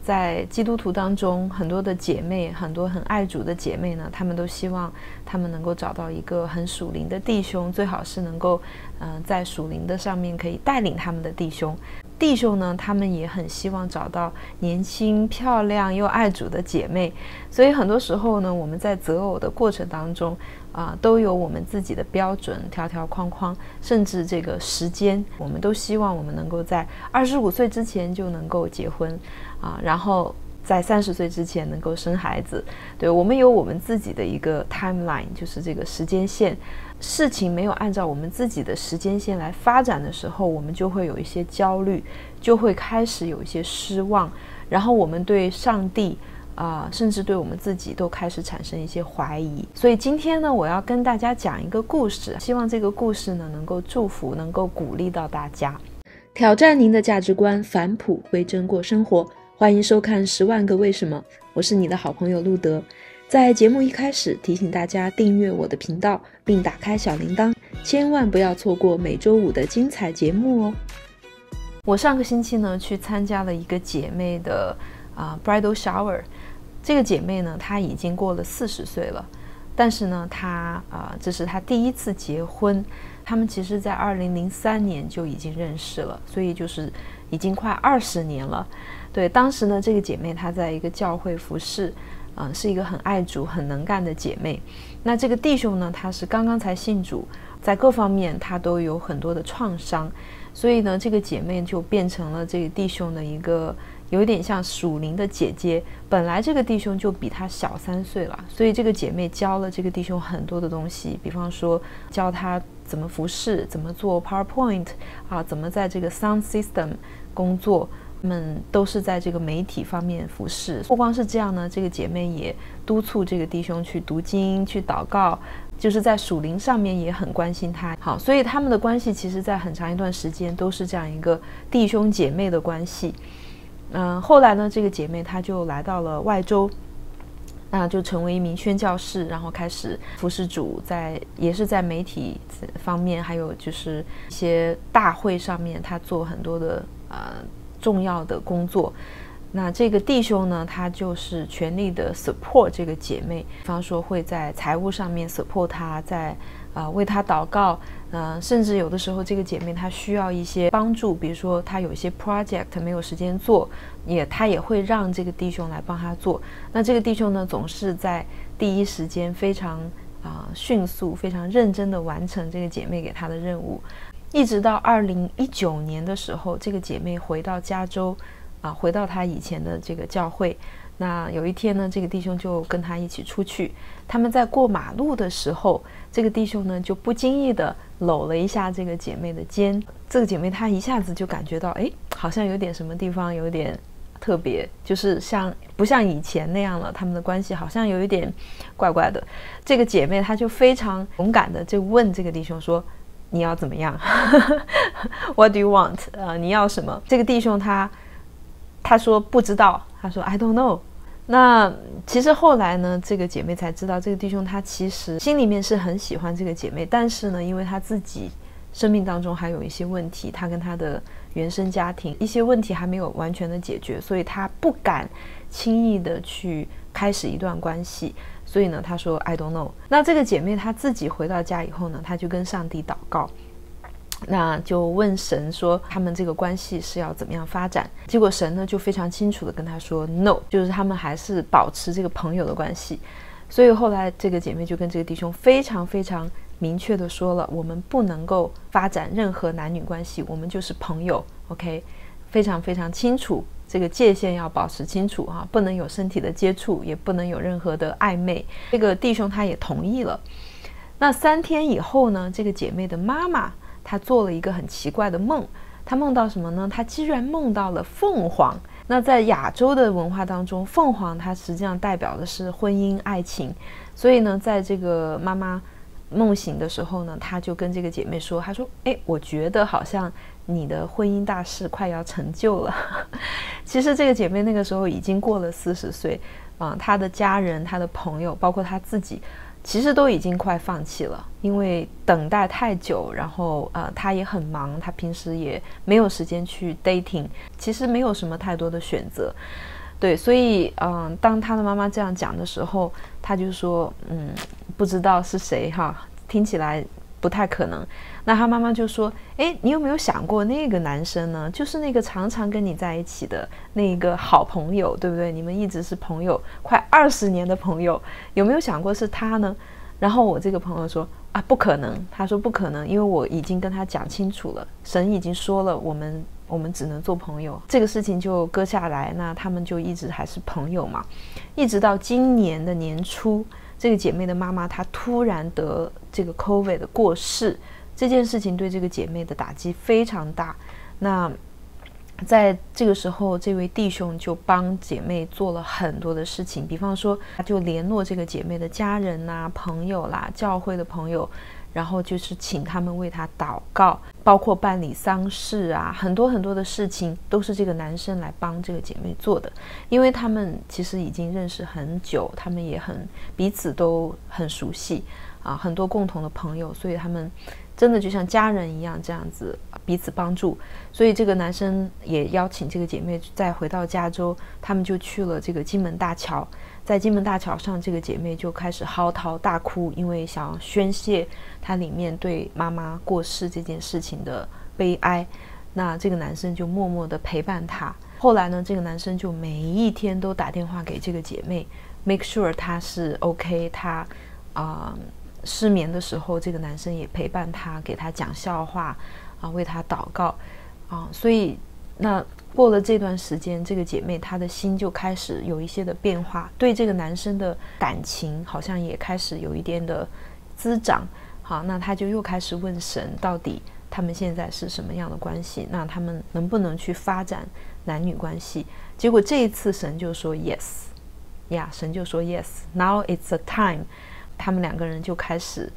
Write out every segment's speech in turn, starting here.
在基督徒当中，很多的姐妹，很多很爱主的姐妹呢，她们都希望她们能够找到一个很属灵的弟兄，最好是能够在属灵的上面可以带领他们的弟兄。弟兄呢，他们也很希望找到年轻漂亮又爱主的姐妹。所以很多时候呢，我们在择偶的过程当中都有我们自己的标准条条框框，甚至这个时间，我们都希望我们能够在25岁之前就能够结婚然后在30岁之前能够生孩子。对，我们有我们自己的一个 timeline， 就是这个时间线。事情没有按照我们自己的时间线来发展的时候，我们就会有一些焦虑，就会开始有一些失望，然后我们对上帝甚至对我们自己都开始产生一些怀疑。所以今天呢，我要跟大家讲一个故事，希望这个故事呢能够祝福，能够鼓励到大家，挑战您的价值观，返璞归真过生活。欢迎收看10万个为什么，我是你的好朋友路德。在节目一开始提醒大家订阅我的频道，并打开小铃铛，千万不要错过每周5的精彩节目哦。我上个星期呢去参加了一个姐妹的bridal shower。这个姐妹呢，她已经过了40岁了，但是呢，她这是她第一次结婚。他们其实在2003年就已经认识了，所以就是已经快20年了。对，当时呢，这个姐妹她在一个教会服侍，是一个很爱主很能干的姐妹。那这个弟兄呢，他是刚刚才信主，在各方面他都有很多的创伤，所以呢，这个姐妹就变成了这个弟兄的一个有一点像属灵的姐姐。本来这个弟兄就比他小3岁了，所以这个姐妹教了这个弟兄很多的东西，比方说教他怎么服侍，怎么做 PowerPoint 怎么在这个 Sound System 工作。他们都是在这个媒体方面服侍。不光是这样呢，这个姐妹也督促这个弟兄去读经，去祷告，就是在属灵上面也很关心他。好，所以他们的关系其实在很长一段时间都是这样一个弟兄姐妹的关系。后来呢，这个姐妹她就来到了外州，就成为一名宣教士，然后开始服侍主，也是在媒体方面，还有就是一些大会上面，她做很多的重要的工作。那这个弟兄呢，他就是全力的 support 这个姐妹，比方说会在财务上面 support 她，在为她祷告，甚至有的时候这个姐妹她需要一些帮助，比如说她有一些 project 没有时间做，她也会让这个弟兄来帮她做。那这个弟兄呢，总是在第一时间非常迅速、非常认真的完成这个姐妹给她的任务。一直到2019年的时候，这个姐妹回到加州，回到她以前的这个教会。那有一天呢，这个弟兄就跟她一起出去，他们在过马路的时候，这个弟兄呢就不经意的搂了一下这个姐妹的肩。这个姐妹她一下子就感觉到，好像有点什么地方有点特别，就是不像以前那样了，他们的关系好像有一点怪怪的。这个姐妹她就非常勇敢的就问这个弟兄说，你要怎么样？What do you want？ 你要什么？这个弟兄他说不知道，他说 I don't know。那其实后来呢，这个姐妹才知道，这个弟兄他其实心里面是很喜欢这个姐妹，但是呢，因为他自己生命当中还有一些问题，他跟他的原生家庭一些问题还没有完全的解决，所以他不敢轻易的去开始一段关系。所以呢，他说 I don't know。 那这个姐妹她自己回到家以后呢，她就跟上帝祷告，那就问神说他们这个关系是要怎么样发展。结果神呢就非常清楚的跟她说 no， 就是他们还是保持这个朋友的关系。所以后来这个姐妹就跟这个弟兄非常非常明确的说了，我们不能够发展任何男女关系，我们就是朋友 OK， 非常非常清楚，这个界限要保持清楚不能有身体的接触，也不能有任何的暧昧。这个弟兄他也同意了。那3天以后呢，这个姐妹的妈妈她做了一个很奇怪的梦。她梦到什么呢？她居然梦到了凤凰。那在亚洲的文化当中，凤凰它实际上代表的是婚姻爱情。所以呢，在这个妈妈梦醒的时候呢，她就跟这个姐妹说，她说我觉得好像你的婚姻大事快要成就了。其实这个姐妹那个时候已经过了40岁，她的家人、她的朋友，包括她自己，其实都已经快放弃了，因为等待太久，然后她也很忙，她平时也没有时间去 dating， 其实没有什么太多的选择。对，所以当他的妈妈这样讲的时候，他就说不知道是谁哈，听起来不太可能。那他妈妈就说，诶，你有没有想过那个男生呢？就是那个常常跟你在一起的那个好朋友，对不对？你们一直是朋友，快20年的朋友，有没有想过是他呢？然后我这个朋友说啊，不可能。他说不可能，因为我已经跟他讲清楚了，神已经说了，我们只能做朋友，这个事情就搁下来。那他们就一直还是朋友嘛，一直到今年的年初，这个姐妹的妈妈她突然得这个 COVID 的过世，这件事情对这个姐妹的打击非常大。那在这个时候，这位弟兄就帮姐妹做了很多的事情，比方说他就联络这个姐妹的家人啊、朋友啦、教会的朋友，然后就是请他们为她祷告，包括办理丧事啊，很多很多的事情都是这个男生来帮这个姐妹做的。因为他们其实已经认识很久，他们也彼此都很熟悉啊，很多共同的朋友，所以他们真的就像家人一样这样子彼此帮助。所以这个男生也邀请这个姐妹再回到加州，他们就去了这个金门大桥。在金门大桥上，这个姐妹就开始嚎啕大哭，因为想要宣泄她里面对妈妈过世这件事情的悲哀。那这个男生就默默的陪伴她。后来呢，这个男生就每一天都打电话给这个姐妹 make sure 她是 OK。 她失眠的时候，这个男生也陪伴她，给她讲笑话为她祷告所以那过了这段时间，这个姐妹她的心就开始有一些的变化，对这个男生的感情好像也开始有一点的滋长。好，那她就又开始问神，到底他们现在是什么样的关系？那他们能不能去发展男女关系？结果这一次神就说 yes 呀，神就说 yes now it's a time。他们两个人就开始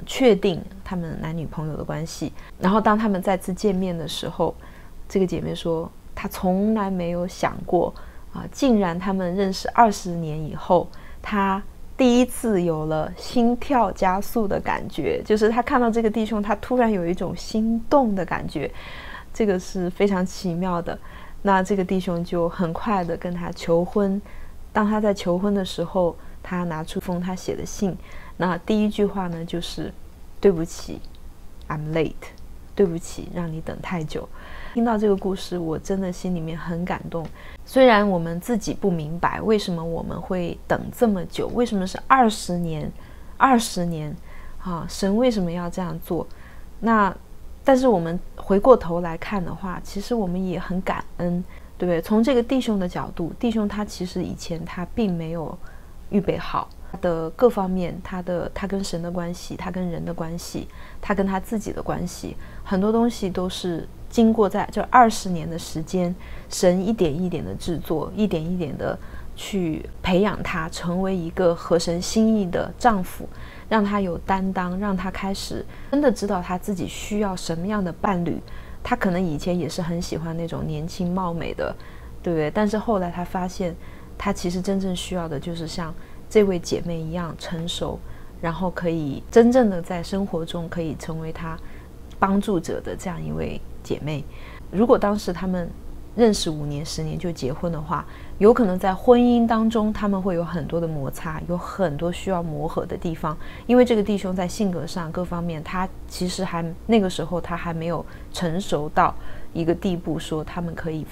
确定他们男女朋友的关系。然后当他们再次见面的时候，这个姐妹说她从来没有想过竟然他们认识20年以后，她第一次有了心跳加速的感觉，就是她看到这个弟兄，她突然有一种心动的感觉，这个是非常奇妙的。那这个弟兄就很快的跟她求婚。当他在求婚的时候，他拿出封他写的信，那第一句话呢就是对不起 I'm late， 对不起让你等太久。听到这个故事，我真的心里面很感动。虽然我们自己不明白为什么我们会等这么久，为什么是20年神为什么要这样做？但是我们回过头来看的话，其实我们也很感恩，对不对？从这个弟兄的角度，弟兄他其实以前他并没有预备好他的各方面，他跟神的关系，他跟人的关系，他跟他自己的关系，很多东西都是经过在这20年的时间，神一点一点的制作，一点一点的去培养他成为一个合神心意的丈夫，让他有担当，让他开始真的知道他自己需要什么样的伴侣。他可能以前也是很喜欢那种年轻貌美的，对不对？但是后来他发现他其实真正需要的就是像这位姐妹一样成熟，然后可以真正的在生活中可以成为他帮助者的这样一位姐妹。如果当时他们认识5年10年就结婚的话，有可能在婚姻当中他们会有很多的摩擦，有很多需要磨合的地方。因为这个弟兄在性格上各方面，他其实那个时候他还没有成熟到一个地步，说他们可以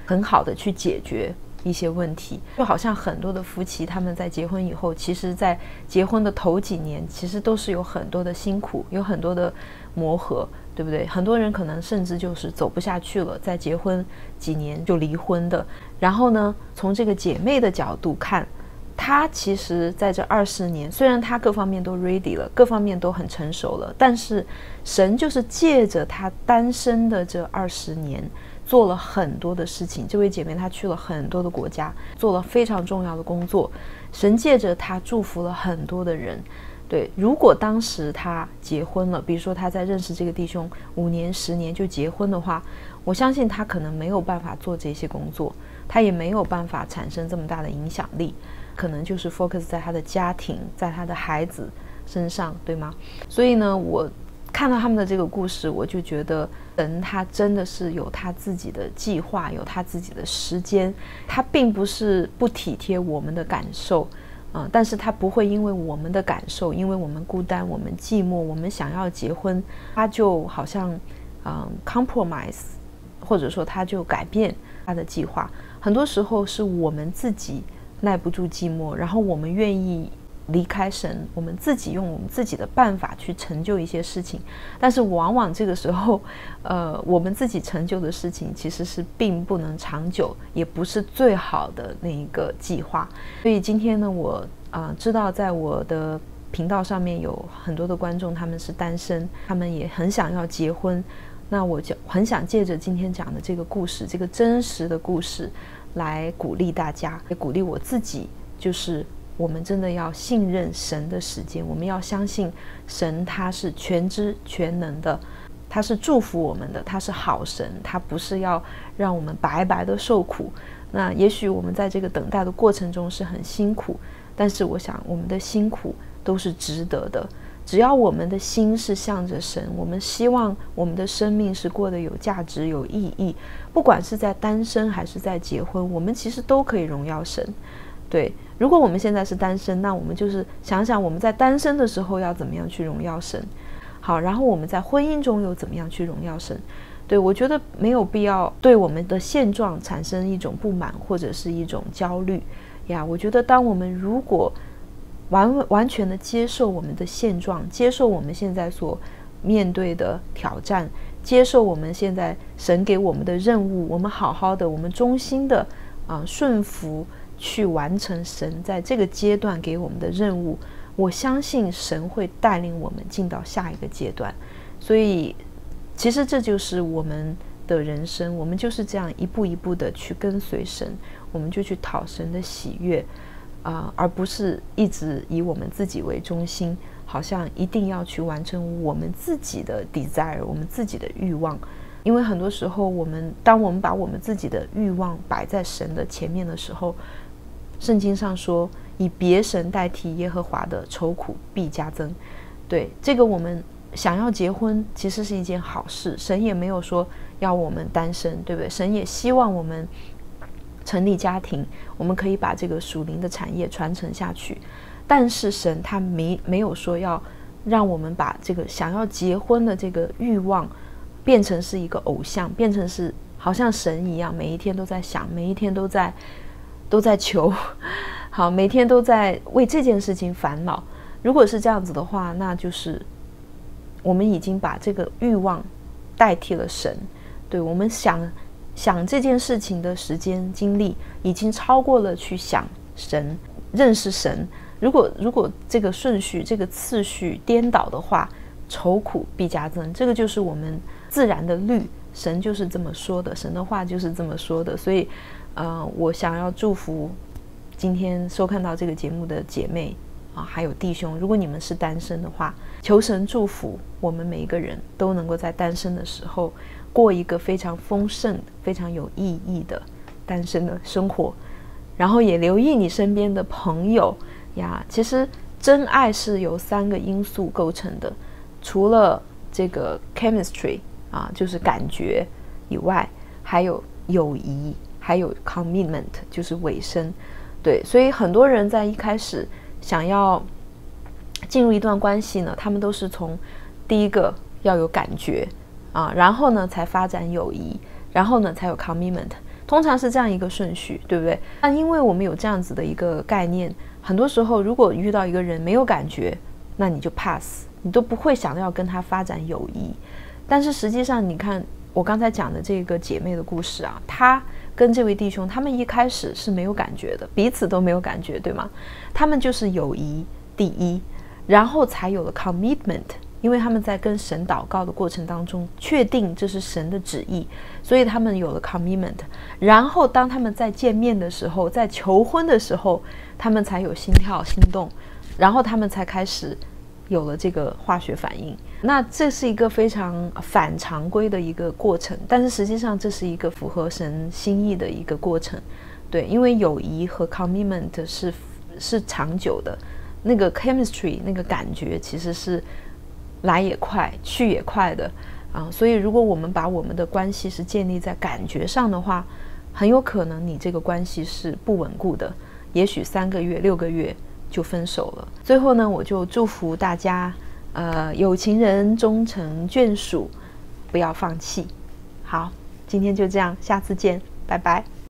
很好的去解决一些问题。就好像很多的夫妻他们在结婚以后，其实在结婚的头几年其实都是有很多的辛苦，有很多的磨合，对不对？很多人可能甚至就是走不下去了，在结婚几年就离婚的。然后呢，从这个姐妹的角度看，她其实在这20年，虽然她各方面都 ready 了，各方面都很成熟了，但是神就是借着她单身的这20年做了很多的事情。这位姐妹她去了很多的国家，做了非常重要的工作，神借着她祝福了很多的人。对，如果当时她结婚了，比如说她在认识这个弟兄5年10年就结婚的话，我相信她可能没有办法做这些工作，她也没有办法产生这么大的影响力，可能就是 focus 在她的家庭，在她的孩子身上，对吗？所以呢，我看到他们的这个故事，我就觉得神他真的是有他自己的计划，有他自己的时间，他并不是不体贴我们的感受，但是他不会因为我们的感受，因为我们孤单，我们寂寞，我们想要结婚，他就好像compromise， 或者说他就改变他的计划。很多时候是我们自己耐不住寂寞，然后我们愿意离开神，我们自己用我们自己的办法去成就一些事情，但是往往这个时候我们自己成就的事情其实是并不能长久，也不是最好的那一个计划。所以今天呢，我知道在我的频道上面有很多的观众，他们是单身，他们也很想要结婚，那我就很想借着今天讲的这个故事，这个真实的故事来鼓励大家，也鼓励我自己，就是我们真的要信任神的时间，我们要相信神他是全知全能的，他是祝福我们的，他是好神，他不是要让我们白白的受苦。那也许我们在这个等待的过程中是很辛苦，但是我想我们的辛苦都是值得的，只要我们的心是向着神，我们希望我们的生命是过得有价值有意义，不管是在单身还是在结婚，我们其实都可以荣耀神。对，如果我们现在是单身，那我们就是想想我们在单身的时候要怎么样去荣耀神，好，然后我们在婚姻中又怎么样去荣耀神。对，我觉得没有必要对我们的现状产生一种不满或者是一种焦虑呀。我觉得当我们如果完全的接受我们的现状，接受我们现在所面对的挑战，接受我们现在神给我们的任务，我们好好的，我们忠心的顺服去完成神在这个阶段给我们的任务，我相信神会带领我们进到下一个阶段。所以其实这就是我们的人生，我们就是这样一步一步的去跟随神，我们就去讨神的喜悦而不是一直以我们自己为中心，好像一定要去完成我们自己的 desire， 我们自己的欲望。因为很多时候当我们把我们自己的欲望摆在神的前面的时候，圣经上说以别神代替耶和华的愁苦必加增。对，这个我们想要结婚其实是一件好事，神也没有说要我们单身，对不对？神也希望我们成立家庭，我们可以把这个属灵的产业传承下去。但是神他没有说要让我们把这个想要结婚的这个欲望变成是一个偶像，变成是好像神一样，每一天都在想，每一天都在求，好，每天都在为这件事情烦恼。如果是这样子的话，那就是我们已经把这个欲望代替了神。对，我们想这件事情的时间精力已经超过了去想神，认识神。如果这个顺序这个次序颠倒的话，愁苦必加增，这个就是我们自然的律，神就是这么说的，神的话就是这么说的。所以我想要祝福今天收看到这个节目的姐妹还有弟兄，如果你们是单身的话，求神祝福我们每一个人都能够在单身的时候过一个非常丰盛非常有意义的单身的生活。然后也留意你身边的朋友呀，其实真爱是由3个因素构成的，除了这个 chemistry 就是感觉以外，还有友谊，还有 commitment 就是委身。对，所以很多人在一开始想要进入一段关系呢，他们都是从第一个要有感觉然后呢才发展友谊，然后呢才有 commitment， 通常是这样一个顺序，对不对？那因为我们有这样子的一个概念，很多时候如果遇到一个人没有感觉，那你就 pass， 你都不会想要跟他发展友谊。但是实际上你看我刚才讲的这个姐妹的故事她跟这位弟兄他们一开始是没有感觉的，彼此都没有感觉，对吗？他们就是友谊第一，然后才有了 commitment， 因为他们在跟神祷告的过程当中确定这是神的旨意，所以他们有了 commitment。 然后当他们在见面的时候，在求婚的时候，他们才有心跳心动，然后他们才开始有了这个化学反应。那这是一个非常反常规的一个过程，但是实际上这是一个符合神心意的一个过程。对，因为友谊和 commitment 是长久的，那个 chemistry 那个感觉其实是来也快，去也快的所以如果我们把我们的关系是建立在感觉上的话，很有可能你这个关系是不稳固的，也许3个月、6个月就分手了。最后呢，我就祝福大家，有情人终成眷属，不要放弃。好，今天就这样，下次见，拜拜。